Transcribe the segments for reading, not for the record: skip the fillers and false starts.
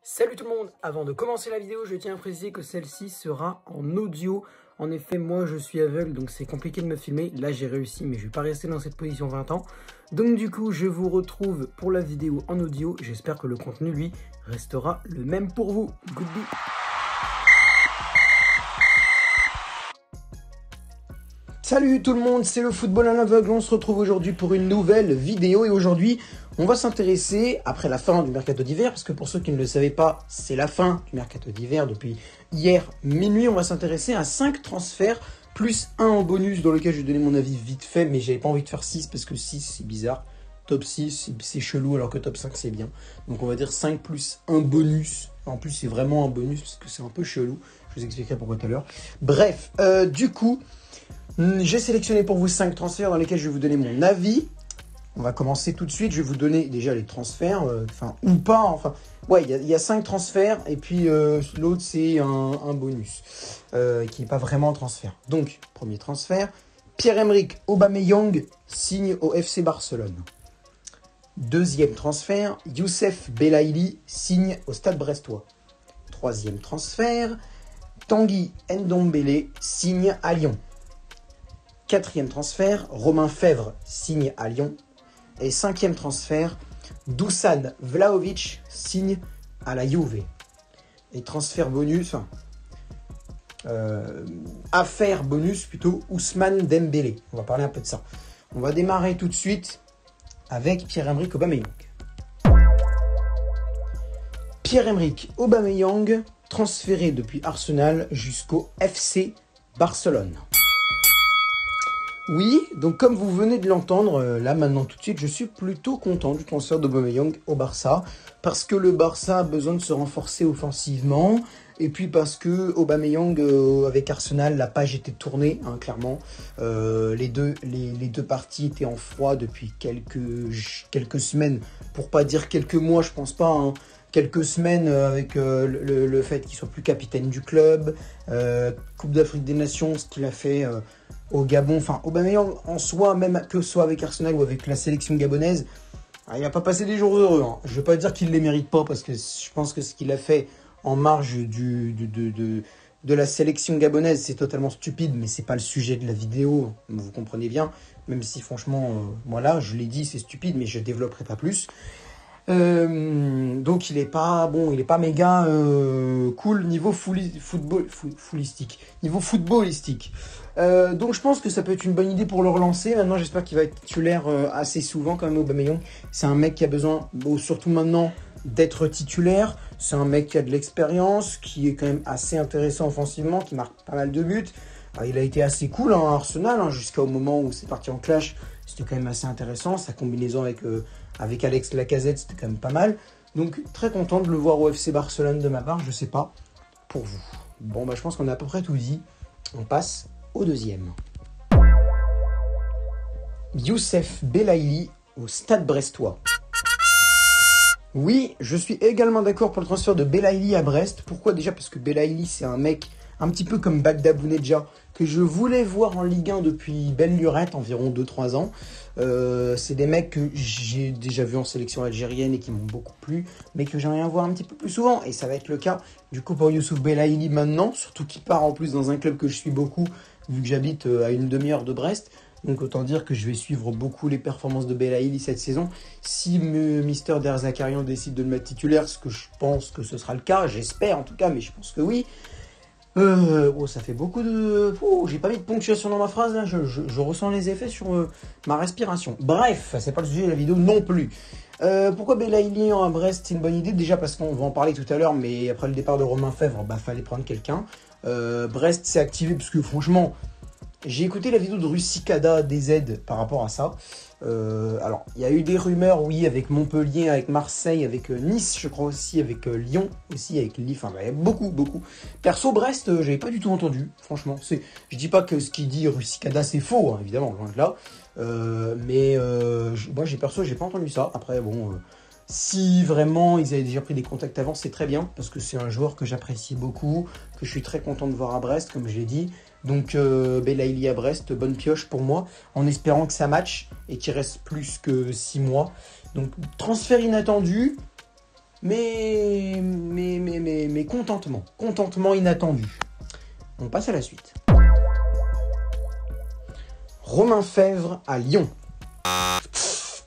Salut tout le monde, avant de commencer la vidéo, je tiens à préciser que celle-ci sera en audio. En effet, moi je suis aveugle, donc c'est compliqué de me filmer. Là j'ai réussi, mais je vais pas rester dans cette position 20 ans. Donc du coup, je vous retrouve pour la vidéo en audio. J'espère que le contenu, lui, restera le même pour vous. Goodbye. Salut tout le monde, c'est le football à l'aveugle. On se retrouve aujourd'hui pour une nouvelle vidéo et aujourd'hui, on va s'intéresser, après la fin du mercato d'hiver, parce que pour ceux qui ne le savaient pas, c'est la fin du mercato d'hiver depuis hier minuit, on va s'intéresser à 5 transferts plus 1 en bonus dans lequel je vais donner mon avis vite fait, mais j'avais pas envie de faire 6 parce que 6 c'est bizarre, top 6 c'est chelou alors que top 5 c'est bien. Donc on va dire 5 plus 1 bonus, en plus c'est vraiment un bonus parce que c'est un peu chelou, je vous expliquerai pourquoi tout à l'heure. Bref, du coup... j'ai sélectionné pour vous 5 transferts dans lesquels je vais vous donner mon avis. On va commencer tout de suite. Je vais vous donner déjà les transferts, ou pas. Enfin, ouais, il y a 5 transferts et puis l'autre c'est un bonus qui n'est pas vraiment un transfert. Donc, premier transfert, Pierre-Emerick Aubameyang signe au FC Barcelone. Deuxième transfert, Youssef Belaïli signe au Stade Brestois. Troisième transfert, Tanguy Ndombele signe à Lyon. Quatrième transfert, Romain Fèvre signe à Lyon. Et cinquième transfert, Dusan Vlahovic signe à la Juve. Et transfert bonus, affaire bonus plutôt, Ousmane Dembélé. On va parler un peu de ça. On va démarrer tout de suite avec Pierre-Emerick Aubameyang. Pierre-Emerick Aubameyang, transféré depuis Arsenal jusqu'au FC Barcelone. Oui, donc comme vous venez de l'entendre, là maintenant tout de suite, je suis plutôt content du transfert d'Aubameyang au Barça, parce que le Barça a besoin de se renforcer offensivement, et puis parce que Aubameyang avec Arsenal, la page était tournée, hein, clairement. Les deux parties étaient en froid depuis quelques semaines, pour pas dire quelques mois, je pense pas, hein. Quelques semaines avec le fait qu'il soit plus capitaine du club, Coupe d'Afrique des Nations, ce qu'il a fait au Gabon. Enfin, Aubameyang en soi, même que ce soit avec Arsenal ou avec la sélection gabonaise, il n'a pas passé des jours heureux. Hein. Je ne veux pas dire qu'il ne les mérite pas, parce que je pense que ce qu'il a fait en marge de la sélection gabonaise, c'est totalement stupide, mais c'est pas le sujet de la vidéo, vous comprenez bien. Même si franchement, voilà, je l'ai dit, c'est stupide, mais je ne développerai pas plus. Donc il est pas méga cool niveau footballistique. Donc je pense que ça peut être une bonne idée pour le relancer. Maintenant j'espère qu'il va être titulaire assez souvent quand même. Aubameyang, c'est un mec qui a besoin, surtout maintenant, d'être titulaire. C'est un mec qui a de l'expérience, qui est quand même assez intéressant offensivement, qui marque pas mal de buts. Il a été assez cool à Arsenal, jusqu'au moment où c'est parti en clash. C'était quand même assez intéressant. Sa combinaison avec Alex Lacazette, c'était quand même pas mal. Donc, très content de le voir au FC Barcelone de ma part. Je sais pas pour vous. Bon, je pense qu'on a à peu près tout dit. On passe au deuxième. Youssef Belaïli au Stade Brestois. Oui, je suis également d'accord pour le transfert de Belaïli à Brest. Pourquoi déjà? Parce que Belaïli, c'est un mec un petit peu comme Bagda Bounedjah, que je voulais voir en Ligue 1 depuis belle lurette, environ 2-3 ans. C'est des mecs que j'ai déjà vus en sélection algérienne et qui m'ont beaucoup plu, mais que j'aimerais voir un petit peu plus souvent. Et ça va être le cas du coup pour Youssouf Belaïli maintenant, surtout qu'il part en plus dans un club que je suis beaucoup, vu que j'habite à une demi-heure de Brest. Donc autant dire que je vais suivre beaucoup les performances de Belaïli cette saison. Si Mister Der Zakarian décide de le mettre titulaire, ce que je pense que ce sera le cas, j'espère en tout cas, mais je pense que oui. Ça fait beaucoup de... j'ai pas mis de ponctuation dans ma phrase, là. Je ressens les effets sur ma respiration. Bref, c'est pas le sujet de la vidéo non plus. Pourquoi Belaïli à Brest, c'est une bonne idée? Déjà parce qu'on va en parler tout à l'heure, mais après le départ de Romain Fèvre, fallait prendre quelqu'un. Brest s'est activé parce que franchement, j'ai écouté la vidéo de Rusicada DZ par rapport à ça. Alors, il y a eu des rumeurs, oui, avec Montpellier, avec Marseille, avec Nice, je crois aussi, avec Lyon, aussi avec Lille. Enfin, il y a beaucoup. Perso, Brest, j'avais pas du tout entendu, franchement. Je dis pas que ce qu'il dit Rusicada, c'est faux, hein, évidemment, loin de là. Moi, j'ai pas entendu ça. Après, si vraiment ils avaient déjà pris des contacts avant, c'est très bien, parce que c'est un joueur que j'apprécie beaucoup, que je suis très content de voir à Brest, comme je l'ai dit. Donc Belaïli à Brest, bonne pioche pour moi, en espérant que ça matche et qu'il reste plus que 6 mois. Donc transfert inattendu, mais contentement. Contentement inattendu. On passe à la suite. Romain Fèvre à Lyon.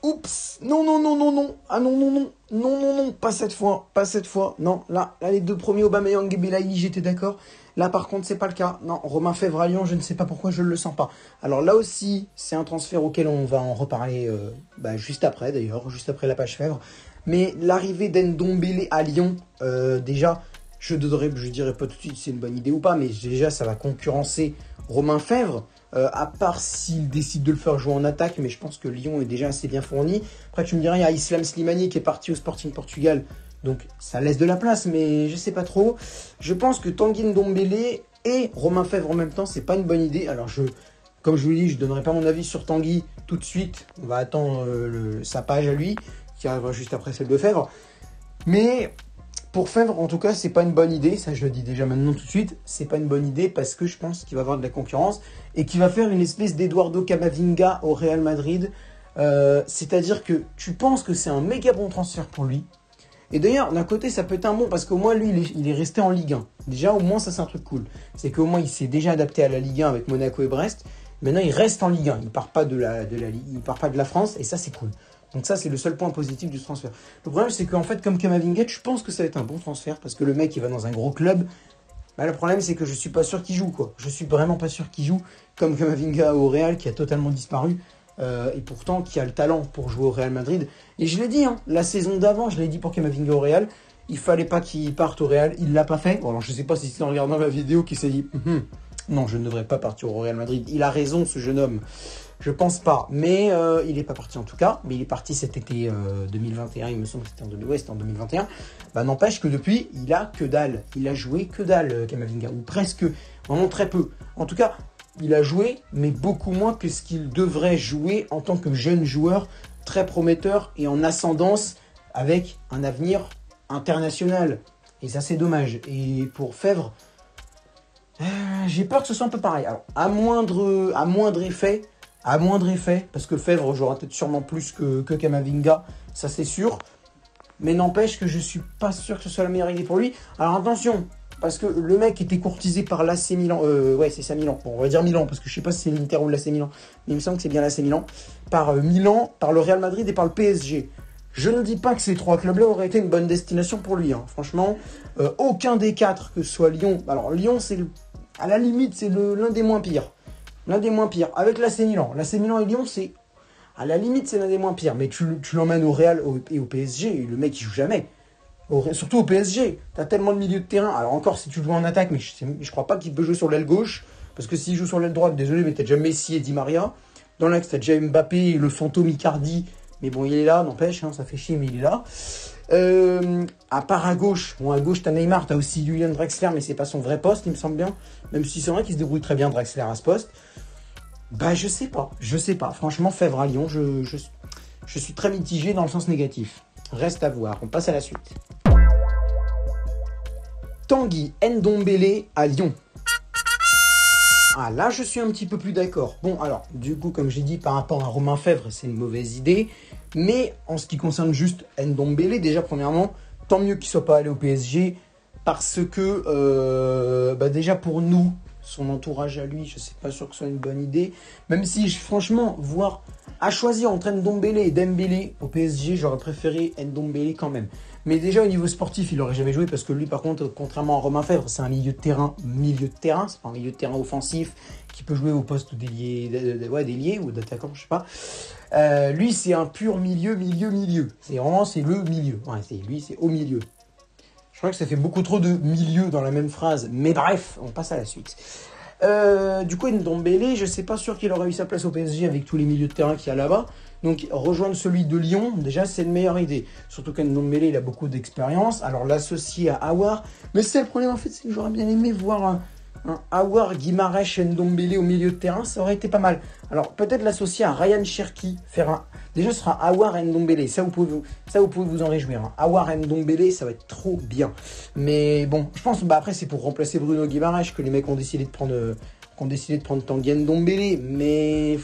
Oups, non, non, non, non, non, ah non, non, non, non, non, non, pas cette fois, non, là, les deux premiers, Aubameyang et Belaïli, j'étais d'accord, là, par contre, c'est pas le cas, non, Romain Fèvre à Lyon, je ne sais pas pourquoi je ne le sens pas. Alors là aussi, c'est un transfert auquel on va en reparler juste après, d'ailleurs, juste après la page Fèvre, mais l'arrivée d'Ndombélé à Lyon, déjà, je dirais pas tout de suite si c'est une bonne idée ou pas, mais déjà, ça va concurrencer Romain Fèvre, à part s'il décide de le faire jouer en attaque, mais je pense que Lyon est déjà assez bien fourni. Après, tu me diras, il y a Islam Slimani qui est parti au Sporting Portugal, donc ça laisse de la place, mais je sais pas trop. Je pense que Tanguy Ndombélé et Romain Fèvre en même temps, c'est pas une bonne idée. Alors, comme je vous l'ai dit, je donnerai pas mon avis sur Tanguy tout de suite. On va attendre sa page à lui, qui arrivera juste après celle de Fèvre. Mais pour Fèvre, en tout cas, c'est pas une bonne idée. Ça, je le dis déjà maintenant tout de suite. C'est pas une bonne idée parce que je pense qu'il va avoir de la concurrence et qu'il va faire une espèce d'Eduardo Camavinga au Real Madrid. C'est-à-dire que tu penses que c'est un méga bon transfert pour lui. Et d'ailleurs, d'un côté, ça peut être un bon parce qu'au moins, lui, il est resté en Ligue 1. Déjà, au moins, ça, c'est un truc cool. C'est qu'au moins, il s'est déjà adapté à la Ligue 1 avec Monaco et Brest. Maintenant, il reste en Ligue 1. Il part pas de la France et ça, c'est cool. Donc ça, c'est le seul point positif du transfert. Le problème, c'est qu'en fait, comme Camavinga, je pense que ça va être un bon transfert parce que le mec, il va dans un gros club. Le problème, c'est que je suis pas sûr qu'il joue, quoi. Je suis vraiment pas sûr qu'il joue comme Camavinga au Real, qui a totalement disparu. Et pourtant, qui a le talent pour jouer au Real Madrid. Et je l'ai dit, la saison d'avant, je l'ai dit pour Camavinga au Real. Il fallait pas qu'il parte au Real. Il l'a pas fait. Bon, alors, je sais pas si c'est en regardant la vidéo qu'il s'est dit non, je ne devrais pas partir au Real Madrid. Il a raison, ce jeune homme. Je pense pas, mais il n'est pas parti en tout cas. Mais il est parti cet été 2021, il me semble que c'était en 2021. N'empêche que depuis, il a que dalle. Il a joué que dalle, Camavinga, ou presque, vraiment très peu. En tout cas, il a joué, mais beaucoup moins que ce qu'il devrait jouer en tant que jeune joueur, très prometteur et en ascendance, avec un avenir international. Et ça, c'est dommage. Et pour Fèvre, j'ai peur que ce soit un peu pareil. Alors, à moindre effet, parce que Fèvre jouera peut-être sûrement plus que Camavinga, ça c'est sûr. Mais n'empêche que je suis pas sûr que ce soit la meilleure idée pour lui. Alors attention, parce que le mec était courtisé par l'AC Milan. Ouais, c'est ça, Milan. Bon, on va dire Milan, parce que je sais pas si c'est l'Inter ou l'AC Milan. Mais il me semble que c'est bien l'AC Milan. Par Milan, par le Real Madrid et par le PSG. Je ne dis pas que ces trois clubs-là auraient été une bonne destination pour lui. Franchement, aucun des quatre, que ce soit Lyon. Alors Lyon, à la limite, c'est l'un des moins pires. L'un des moins pires. Avec l'AC Milan. L'AC Milan et Lyon, c'est... À la limite, c'est l'un des moins pires. Mais tu l'emmènes au Real et au PSG, et le mec, il joue jamais. Surtout au PSG. T'as tellement de milieux de terrain. Alors encore, si tu joues en attaque, mais je crois pas qu'il peut jouer sur l'aile gauche. Parce que s'il joue sur l'aile droite, désolé, mais t'as déjà Messi et Di Maria. Dans l'axe, t'as déjà Mbappé et le fantôme Icardi. Mais bon, il est là, n'empêche, ça fait chier, mais il est là. À part à gauche, à gauche t'as Neymar, t'as aussi Julian Draxler, mais c'est pas son vrai poste, il me semble bien. Même si c'est vrai qu'il se débrouille très bien Draxler à ce poste. Je sais pas. Franchement, Fèvre à Lyon, je suis très mitigé dans le sens négatif. Reste à voir, on passe à la suite. Tanguy Ndombélé à Lyon. Ah là, je suis un petit peu plus d'accord. Bon, alors, du coup, comme j'ai dit, par rapport à Romain Fèvre, c'est une mauvaise idée. Mais en ce qui concerne juste Ndombélé, déjà, premièrement, tant mieux qu'il ne soit pas allé au PSG. Parce que, déjà pour nous, son entourage à lui, je ne suis pas sûr que ce soit une bonne idée. Même si, franchement, à choisir entre Ndombélé et Dembélé au PSG, j'aurais préféré Ndombélé quand même. Mais déjà au niveau sportif, il n'aurait jamais joué parce que lui, par contre, contrairement à Romain Fèvre, c'est un milieu de terrain, c'est pas un milieu de terrain offensif qui peut jouer au poste d'ailier ou d'attaquant, je sais pas. Lui, c'est un pur milieu. C'est le milieu. Ouais, c'est au milieu. Je crois que ça fait beaucoup trop de milieu dans la même phrase. Mais bref, on passe à la suite. Du coup, Ndombélé, je ne sais pas sûr qu'il aurait eu sa place au PSG avec tous les milieux de terrain qu'il y a là-bas. Donc, rejoindre celui de Lyon, déjà, c'est une meilleure idée. Surtout qu'Ndombélé, il a beaucoup d'expérience. Alors, l'associer à Aouar. Mais c'est le problème, en fait, c'est que j'aurais bien aimé voir un Aouar, Guimarães, Ndombélé au milieu de terrain. Ça aurait été pas mal. Alors, peut-être l'associer à Ryan Cherki. Déjà, ce sera Aouar Ndombélé. Ça, vous pouvez vous en réjouir. Aouar Ndombélé, ça va être trop bien. Mais bon, je pense, après, c'est pour remplacer Bruno Guimarães que les mecs ont décidé de prendre Tanguy Ndombélé. Mais...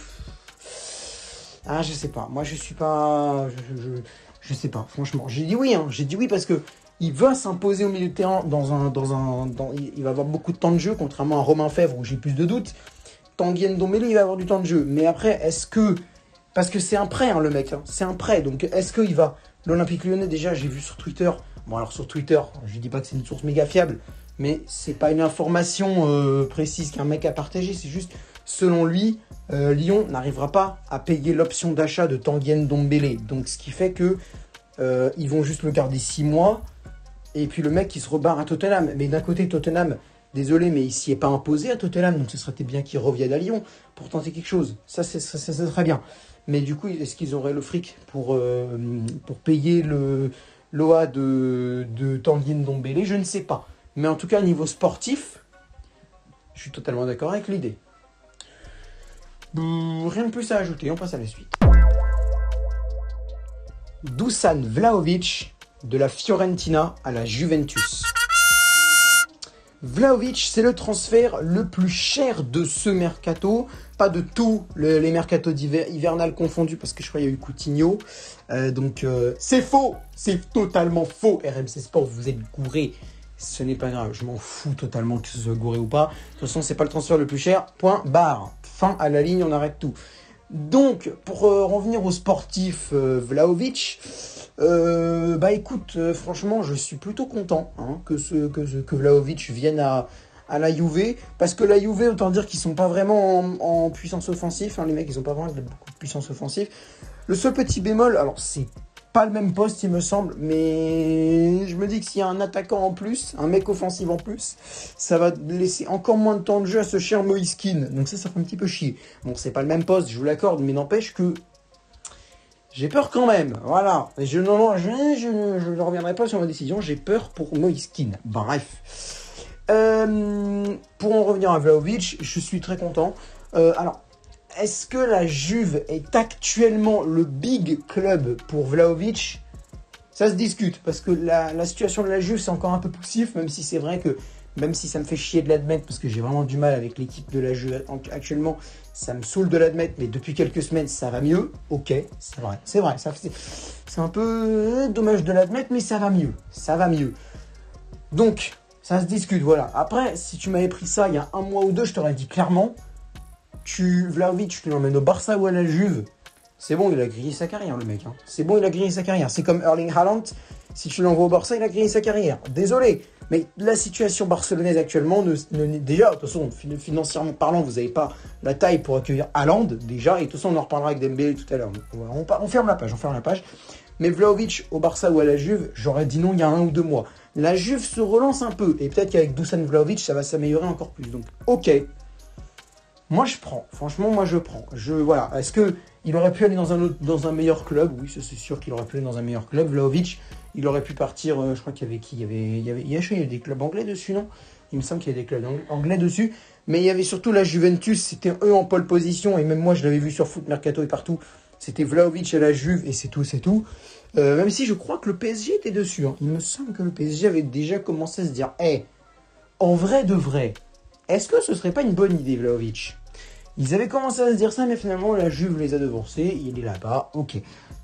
je sais pas. Moi, je suis pas... Je sais pas, franchement. J'ai dit oui parce que il va s'imposer au milieu de terrain il va avoir beaucoup de temps de jeu, contrairement à Romain Fèvre où j'ai plus de doutes. Tanguy Ndombele, il va avoir du temps de jeu. Mais après, est-ce que... Parce que c'est un prêt, hein, le mec. Hein. C'est un prêt. Donc, est-ce qu'il va... L'Olympique Lyonnais, déjà, j'ai vu sur Twitter... Bon, alors sur Twitter, je dis pas que c'est une source méga fiable, mais c'est pas une information précise qu'un mec a partagée. C'est juste, selon lui, Lyon n'arrivera pas à payer l'option d'achat de Tanguy Ndombele. Donc, ce qui fait que ils vont juste le garder 6 mois. Et puis, le mec, il se rebarre à Tottenham. Mais d'un côté, Tottenham... Désolé, mais il s'y est pas imposé à Tottenham, donc ce serait bien qu'il revienne à Lyon pour tenter quelque chose. Ça serait bien. Mais du coup, est-ce qu'ils auraient le fric pour payer l'OA de Tanguy Ndombele? Je ne sais pas. Mais en tout cas, niveau sportif, je suis totalement d'accord avec l'idée. Rien de plus à ajouter, on passe à la suite. Dusan Vlahovic, de la Fiorentina à la Juventus. Vlahovic, c'est le transfert le plus cher de ce mercato. Pas de tous les mercatos hivernales confondus, parce que je crois qu'il y a eu Coutinho. Donc, c'est faux. C'est totalement faux. RMC Sport, vous êtes gouré. Ce n'est pas grave. Je m'en fous totalement que ce soit gouré ou pas. De toute façon, c'est pas le transfert le plus cher. Point barre. Fin à la ligne, on arrête tout. Donc, pour revenir au sportif Vlahovic... écoute, franchement, je suis plutôt content que Vlahovic vienne à la Juve, parce que la Juve, autant dire qu'ils sont pas vraiment en puissance offensive, les mecs, ils ont pas vraiment beaucoup de puissance offensive. Le seul petit bémol, alors c'est pas le même poste, il me semble, mais je me dis que s'il y a un attaquant en plus, un mec offensif en plus, ça va laisser encore moins de temps de jeu à ce cher Moïse Kean. Donc ça fait un petit peu chier. Bon, c'est pas le même poste, je vous l'accorde, mais n'empêche que j'ai peur quand même, voilà. Je ne reviendrai pas sur ma décision, j'ai peur pour Moïse Kean. Bref. Pour en revenir à Vlahovic, je suis très content. Alors, est-ce que la Juve est actuellement le big club pour Vlahovic? Ça se discute, parce que la situation de la Juve, c'est encore un peu poussif, même si c'est vrai que, même si ça me fait chier de l'admettre, parce que j'ai vraiment du mal avec l'équipe de la Juve actuellement, ça me saoule de l'admettre, mais depuis quelques semaines, ça va mieux. Ok, c'est vrai, c'est un peu dommage de l'admettre, mais ça va mieux. Donc, ça se discute, voilà. Après, si tu m'avais pris ça il y a un mois ou deux, je t'aurais dit clairement, Vlahovic, tu l'emmènes au Barça ou à la Juve, c'est bon, il a grillé sa carrière, le mec. Hein. C'est bon, il a grillé sa carrière. C'est comme Erling Haaland, si tu l'envoies au Barça, il a grillé sa carrière. Désolé, mais la situation barcelonaise actuellement, déjà, de toute façon, financièrement parlant, vous n'avez pas la taille pour accueillir Haaland, déjà, et de toute façon, on en reparlera avec Dembélé tout à l'heure. On ferme la page, Mais Vlahovic au Barça ou à la Juve, j'aurais dit non il y a 1 ou 2 mois. La Juve se relance un peu, et peut-être qu'avec Dusan Vlahovic, ça va s'améliorer encore plus. Donc, ok. Moi, je prends. Franchement, moi, je prends. Voilà. Est-ce qu'il aurait pu aller dans un meilleur club? Oui, c'est sûr qu'il aurait pu aller dans un meilleur club. Vlahovic, il aurait pu partir. Je crois qu'il y avait qui? Il y avait des clubs anglais dessus, non? Il me semble qu'il y avait des clubs anglais dessus. Mais il y avait surtout la Juventus. C'était eux en pole position. Et même moi, je l'avais vu sur Foot Mercato et partout. C'était Vlahovic à la Juve et c'est tout. Même si je crois que le PSG était dessus. Hein. Il me semble que le PSG avait déjà commencé à se dire, en vrai de vrai, est-ce que ce serait pas une bonne idée, Vlahovic? Ils avaient commencé à se dire ça, mais finalement, la Juve les a devancés. Il est là-bas, ok.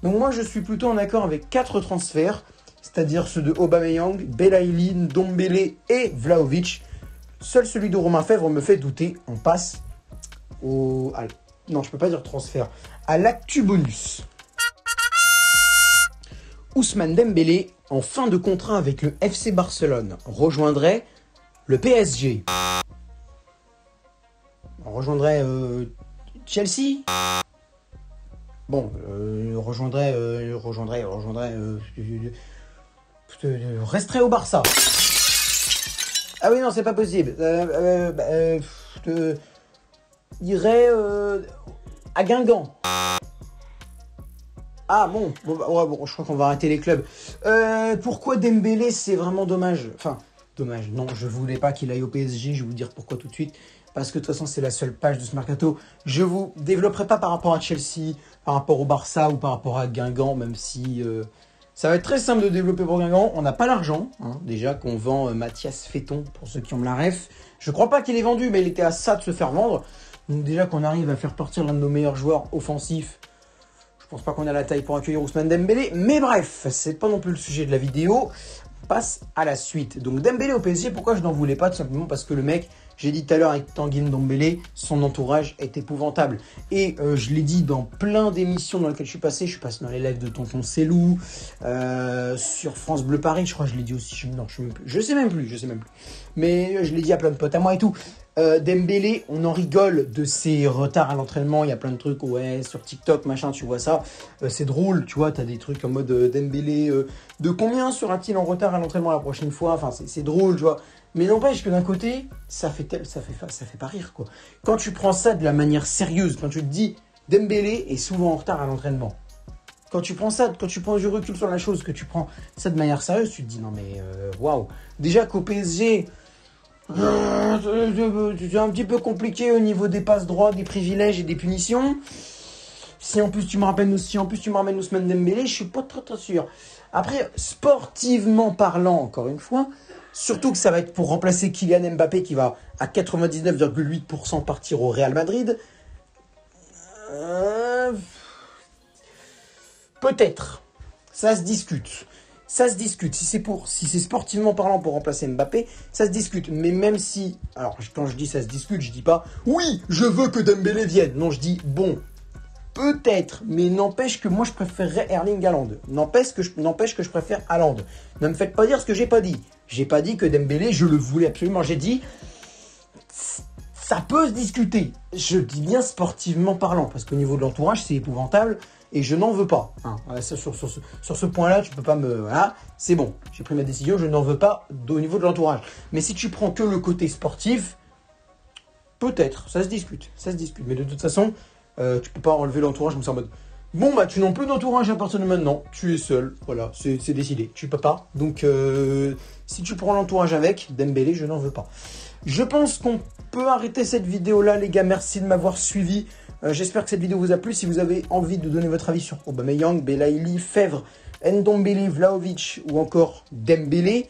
Donc moi, je suis plutôt en accord avec 4 transferts, c'est-à-dire ceux de Aubameyang, Belaïli, Ndombele et Vlahovic. Seul celui de Romain Fèvre me fait douter. On passe au... Non, je peux pas dire transfert. À l'actu bonus. Ousmane Dembélé, en fin de contrat avec le FC Barcelone, rejoindrait le PSG. On rejoindrait Chelsea. Bon, resterait au Barça. Ah oui, non, c'est pas possible. Irait à Guingamp. Ah bon, je crois qu'on va arrêter les clubs. Pourquoi Dembélé, c'est vraiment dommage. Enfin, dommage. Non, je voulais pas qu'il aille au PSG. Je vais vous dire pourquoi tout de suite. Parce que de toute façon, c'est la seule page de ce mercato. Je vous développerai pas par rapport à Chelsea, par rapport au Barça ou par rapport à Guingamp, même si ça va être très simple de développer pour Guingamp. On n'a pas l'argent, hein, déjà qu'on vend Mathias Féton, pour ceux qui ont la ref. Je crois pas qu'il est vendu, mais il était à ça de se faire vendre. Donc déjà qu'on arrive à faire partir l'un de nos meilleurs joueurs offensifs, je pense pas qu'on a la taille pour accueillir Ousmane Dembélé. Mais bref, c'est pas non plus le sujet de la vidéo. passe à la suite. Donc Dembélé au PSG, pourquoi je n'en voulais pas? Tout simplement parce que le mec, j'ai dit tout à l'heure avec Tanguy Ndombele, son entourage est épouvantable. Et je l'ai dit dans plein d'émissions dans lesquelles je suis passé dans les lives de Tonton Célou, sur France Bleu Paris, je crois que je l'ai dit aussi, je sais même plus. Mais je l'ai dit à plein de potes à moi et tout. Dembélé, on en rigole de ses retards à l'entraînement, il y a plein de trucs, ouais, sur TikTok, machin, tu vois ça. C'est drôle, tu vois, t'as des trucs en mode Dembélé, de combien sera-t-il en retard à l'entraînement la prochaine fois? Enfin, c'est drôle, tu vois. Mais n'empêche que d'un côté, ça fait pas rire, quoi. Quand tu prends ça de la manière sérieuse, quand tu te dis Dembélé est souvent en retard à l'entraînement, quand tu prends du recul sur la chose, que tu prends ça de manière sérieuse, tu te dis non mais waouh. Déjà qu'au PSG, c'est un petit peu compliqué au niveau des passes droits, des privilèges et des punitions. Si en plus tu me ramènes Ousmane Dembélé, je suis pas très sûr. Après, sportivement parlant, encore une fois, surtout que ça va être pour remplacer Kylian Mbappé qui va à 99,8% partir au Real Madrid. Peut-être. Ça se discute. Si c'est sportivement parlant pour remplacer Mbappé, ça se discute. Mais même si... Alors, quand je dis ça se discute, je dis pas « Oui, je veux que Dembélé vienne ». Non, je dis « Bon, peut-être, mais n'empêche que moi, je préférerais Erling Haaland. N'empêche que je préfère Haaland. Ne me faites pas dire ce que j'ai pas dit. J'ai pas dit que Dembélé, je le voulais absolument. J'ai dit... Ça peut se discuter. Je dis bien sportivement parlant, parce qu'au niveau de l'entourage, c'est épouvantable. Et je n'en veux pas. Hein. Sur ce point-là, tu peux pas me... Voilà, c'est bon. J'ai pris ma décision, je n'en veux pas au niveau de l'entourage. Mais si tu prends que le côté sportif, peut-être, ça se discute. Mais de toute façon, tu peux pas enlever l'entourage comme ça en mode... Bon, bah tu n'as plus d'entourage à partir de maintenant. Tu es seul. Voilà, c'est décidé. Tu peux pas. Donc, si tu prends l'entourage avec, Dembélé, je n'en veux pas. Je pense qu'on peut arrêter cette vidéo-là, les gars. Merci de m'avoir suivi. J'espère que cette vidéo vous a plu. Si vous avez envie de donner votre avis sur Aubameyang, Belaïli, Fèvre, Ndombele, Vlahovic ou encore Dembélé,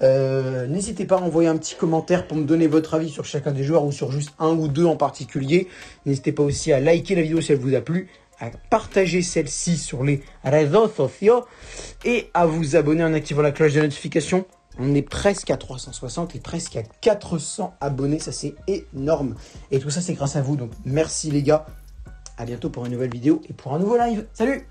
n'hésitez pas à envoyer un petit commentaire pour me donner votre avis sur chacun des joueurs ou sur juste un ou deux en particulier. N'hésitez pas aussi à liker la vidéo si elle vous a plu, à partager celle-ci sur les réseaux sociaux et à vous abonner en activant la cloche de notification. On est presque à 360 et presque à 400 abonnés, ça c'est énorme. Et tout ça c'est grâce à vous, donc merci les gars. À bientôt pour une nouvelle vidéo et pour un nouveau live. Salut!